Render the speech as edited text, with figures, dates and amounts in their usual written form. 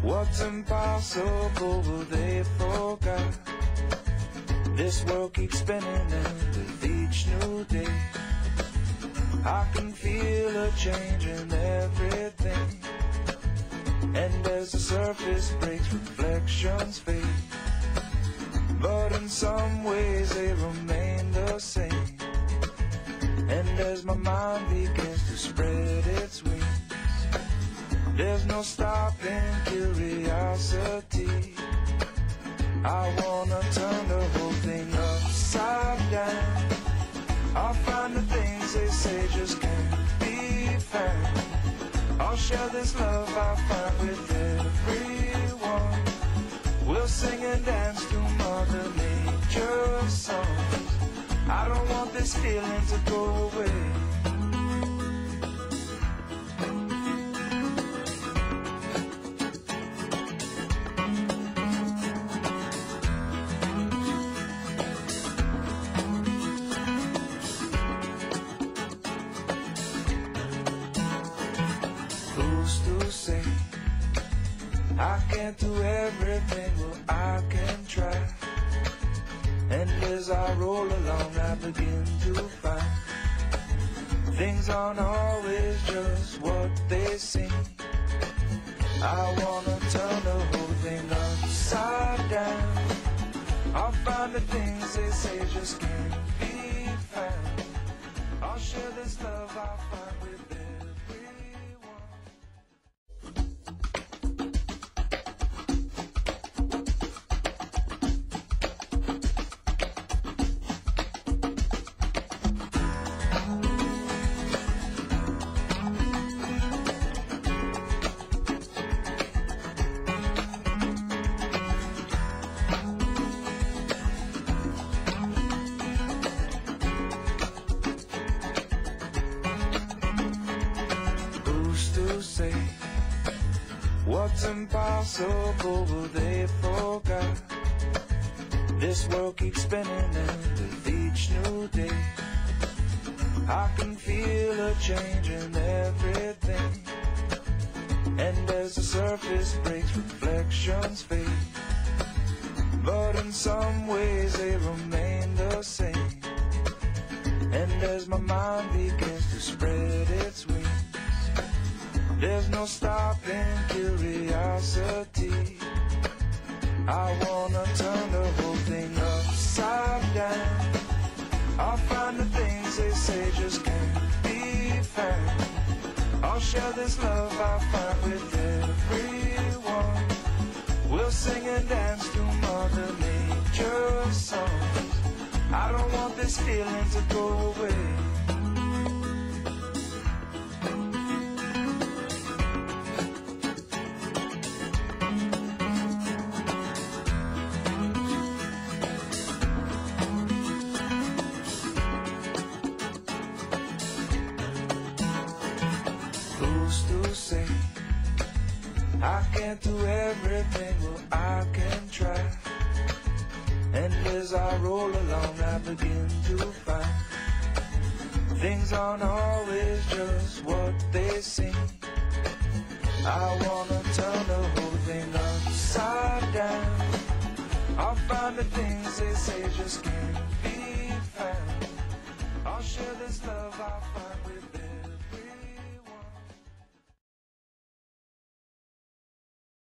What's impossible they forgot. This world keeps spinning and with each new day I can feel a change in everything. And as the surface breaks, reflections fade, but in some ways they remain the same. And as my mind begins to spread its wings, there's no stopping curiosity. I wanna turn the whole thing upside down. I'll find the things they say just can't be found. I'll share this love I find with everyone. We'll sing and dance to Mother Nature's songs. I don't want this feeling to go away. I can't do everything, well I can try. And as I roll along I begin to find things aren't always just what they seem. I wanna turn the whole thing upside down. I'll find the things they say just can't be found. I'll share this love I find with them. What's impossible they forgot. This world keeps spinning and with each new day I can feel a change in everything. And as the surface breaks, reflections fade, but in some ways they remain the same. And as my mind begins to spread its wings, there's no stopping curiosity. I wanna turn the whole thing upside down. I'll find the things they say just can't be found. I'll share this love I find with everyone. We'll sing and dance to Mother Nature's songs. I don't want this feeling to go away. I can't do everything, well I can try. And as I roll along I begin to find things aren't always just what they seem. I wanna turn the whole thing upside down. I'll find the things they say just can't be